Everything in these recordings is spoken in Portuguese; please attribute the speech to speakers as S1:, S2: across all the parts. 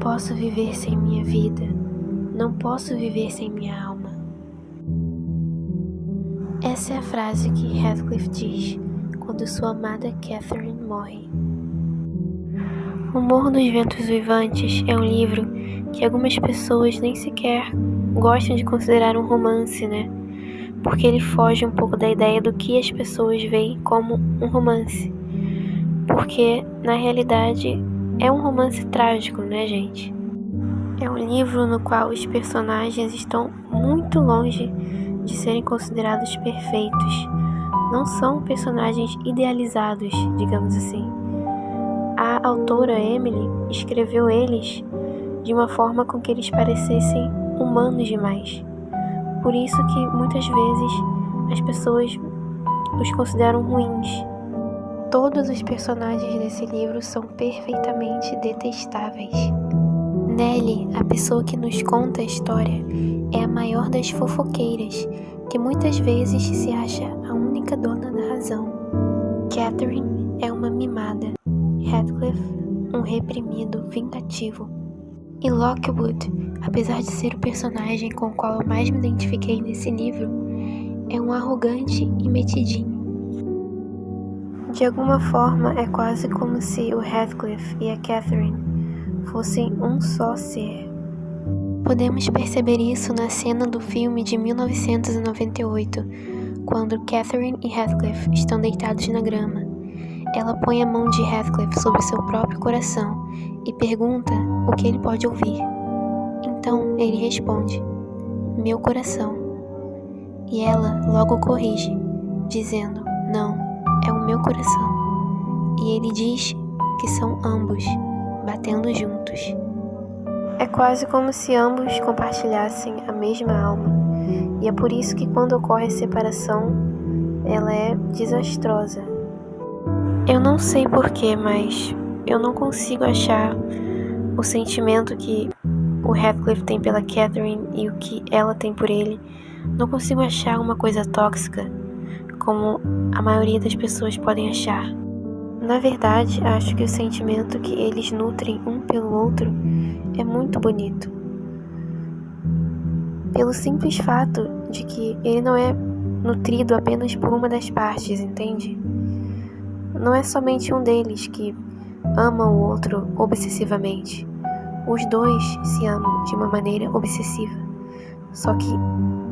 S1: posso viver sem minha vida. Não posso viver sem minha alma. Essa é a frase que Heathcliff diz quando sua amada Catherine morre. O Morro dos Ventos Uivantes é um livro que algumas pessoas nem sequer gostam de considerar um romance, né? Porque ele foge um pouco da ideia do que as pessoas veem como um romance. Porque, na realidade, é um romance trágico, né, gente? É um livro no qual os personagens estão muito longe de serem considerados perfeitos. Não são personagens idealizados, digamos assim. A autora Emily escreveu eles de uma forma com que eles parecessem humanos demais. Por isso que muitas vezes as pessoas os consideram ruins. Todos os personagens desse livro são perfeitamente detestáveis. Nellie, a pessoa que nos conta a história, é a maior das fofoqueiras, que muitas vezes se acha a única dona da razão. Catherine é uma mimada. Heathcliff, um reprimido vingativo. E Lockwood, apesar de ser o personagem com o qual eu mais me identifiquei nesse livro, é um arrogante e metidinho. De alguma forma, é quase como se o Heathcliff e a Catherine fossem um só ser. Podemos perceber isso na cena do filme de 1998, quando Catherine e Heathcliff estão deitados na grama. Ela põe a mão de Heathcliff sobre seu próprio coração e pergunta o que ele pode ouvir. Então ele responde: "Meu coração." E ela logo corrige, dizendo: "Não, é o meu coração." E ele diz que são ambos, batendo juntos. É quase como se ambos compartilhassem a mesma alma. E é por isso que quando ocorre a separação, ela é desastrosa. Eu não sei porquê, mas eu não consigo achar o sentimento que o Heathcliff tem pela Catherine e o que ela tem por ele. Não consigo achar uma coisa tóxica, como a maioria das pessoas podem achar. Na verdade, acho que o sentimento que eles nutrem um pelo outro é muito bonito. Pelo simples fato de que ele não é nutrido apenas por uma das partes, entende? Não é somente um deles que ama o outro obsessivamente. Os dois se amam de uma maneira obsessiva, só que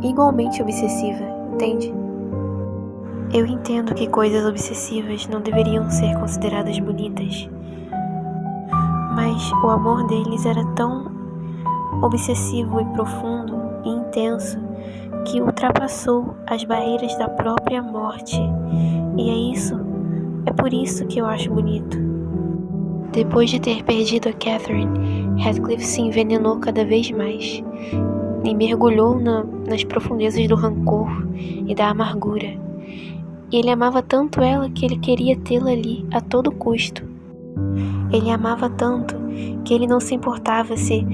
S1: igualmente obsessiva, entende? Eu entendo que coisas obsessivas não deveriam ser consideradas bonitas, mas o amor deles era tão obsessivo e profundo e intenso que ultrapassou as barreiras da própria morte, e é por isso que eu acho bonito. Depois de ter perdido a Catherine, Heathcliff se envenenou cada vez mais e mergulhou nas profundezas do rancor e da amargura. E ele amava tanto ela que ele queria tê-la ali a todo custo. Ele amava tanto que ele não se importava se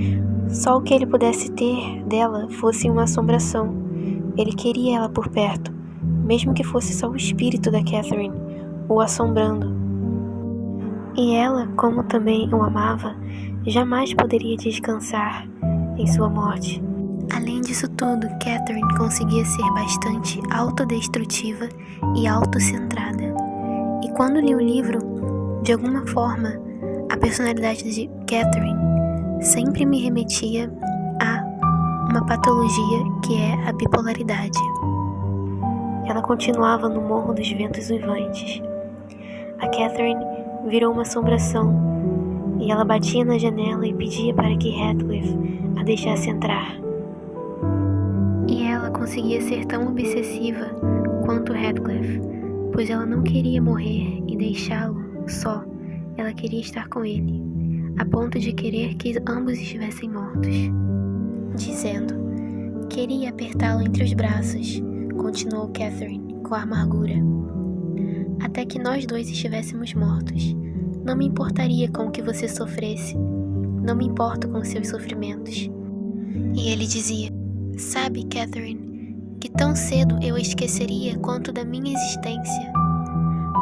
S1: só o que ele pudesse ter dela fosse uma assombração. Ele queria ela por perto, mesmo que fosse só o espírito da Catherine o assombrando. E ela, como também o amava, jamais poderia descansar em sua morte. Além disso tudo, Catherine conseguia ser bastante autodestrutiva e autocentrada. E quando li o livro, de alguma forma, a personalidade de Catherine sempre me remetia a uma patologia que é a bipolaridade. Ela continuava no Morro dos Ventos Uivantes. A Catherine virou uma assombração e ela batia na janela e pedia para que Heathcliff a deixasse entrar. E ela conseguia ser tão obsessiva quanto Heathcliff, pois ela não queria morrer e deixá-lo só. Ela queria estar com ele, a ponto de querer que ambos estivessem mortos. Dizendo: "Queria apertá-lo entre os braços", continuou Catherine com amargura, "até que nós dois estivéssemos mortos. Não me importaria com o que você sofresse. Não me importo com seus sofrimentos." E ele dizia: "Sabe, Catherine, que tão cedo eu a esqueceria quanto da minha existência.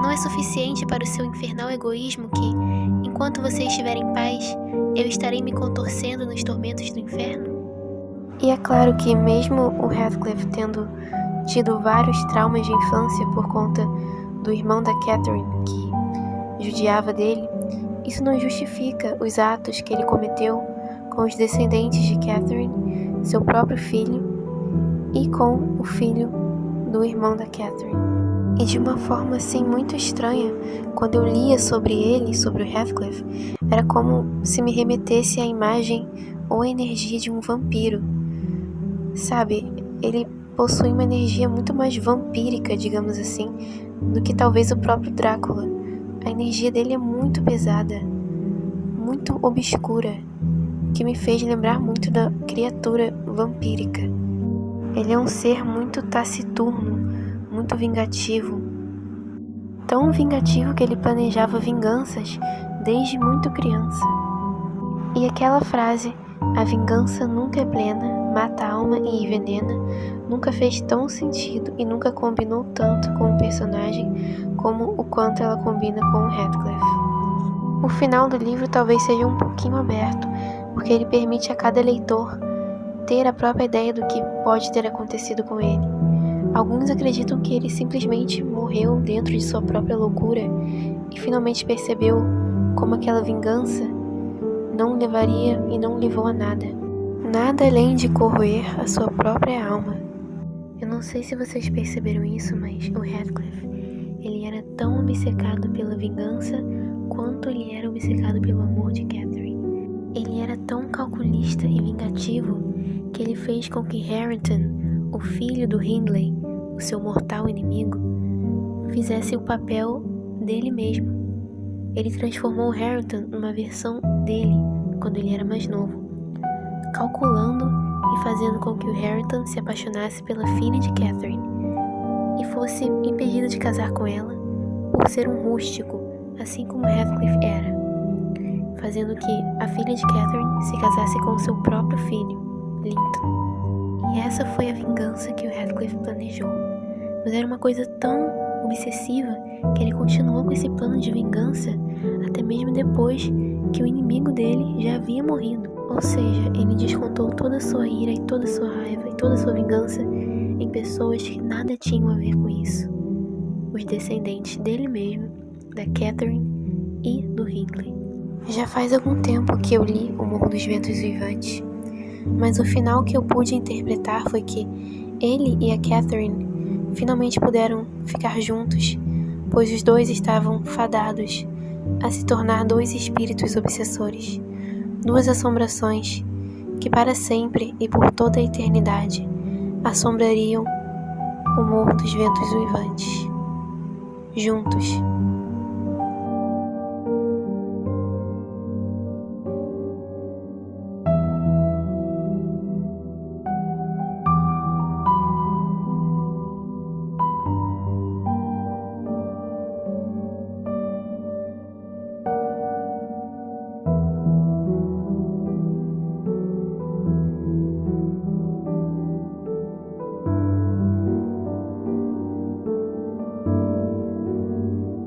S1: Não é suficiente para o seu infernal egoísmo que, enquanto você estiver em paz, eu estarei me contorcendo nos tormentos do inferno? E é claro que mesmo o Heathcliff tendo tido vários traumas de infância por conta do irmão da Catherine, que judiava dele, isso não justifica os atos que ele cometeu com os descendentes de Catherine, seu próprio filho, e com o filho do irmão da Catherine. E de uma forma assim muito estranha, quando eu lia sobre ele, sobre o Heathcliff, era como se me remetesse à imagem ou à energia de um vampiro. Sabe, ele possui uma energia muito mais vampírica, digamos assim, do que talvez o próprio Drácula. A energia dele é muito pesada, muito obscura, que me fez lembrar muito da criatura vampírica. Ele é um ser muito taciturno, muito vingativo. Tão vingativo que ele planejava vinganças desde muito criança. E aquela frase, a vingança nunca é plena, mata a alma e envenena, nunca fez tão sentido e nunca combinou tanto com o personagem como o quanto ela combina com o Heathcliff. O final do livro talvez seja um pouquinho aberto, porque ele permite a cada leitor ter a própria ideia do que pode ter acontecido com ele. Alguns acreditam que ele simplesmente morreu dentro de sua própria loucura e finalmente percebeu como aquela vingança não levaria e não levou a nada. Nada além de corroer a sua própria alma. Eu não sei se vocês perceberam isso, mas o Heathcliff, ele era tão obcecado pela vingança quanto ele era obcecado pelo amor de Catherine. Ele era tão calculista e vingativo que ele fez com que Harrington, o filho do Hindley, o seu mortal inimigo, fizesse o papel dele mesmo. Ele transformou Harrington numa versão dele quando ele era mais novo, calculando e fazendo com que o Harrington se apaixonasse pela filha de Catherine e fosse impedido de casar com ela por ser um rústico, assim como Heathcliff era, fazendo que a filha de Catherine se casasse com seu próprio filho, Linton. E essa foi a vingança que o Heathcliff planejou. Mas era uma coisa tão obsessiva que ele continuou com esse plano de vingança até mesmo depois que o inimigo dele já havia morrido. Ou seja, ele descontou toda a sua ira e toda a sua raiva e toda a sua vingança em pessoas que nada tinham a ver com isso. Os descendentes dele mesmo, da Catherine e do Hindley. Já faz algum tempo que eu li O Morro dos Ventos Vivantes, mas o final que eu pude interpretar foi que ele e a Catherine finalmente puderam ficar juntos, pois os dois estavam fadados a se tornar dois espíritos obsessores, duas assombrações que para sempre e por toda a eternidade assombrariam o Morro dos Ventos Uivantes, juntos.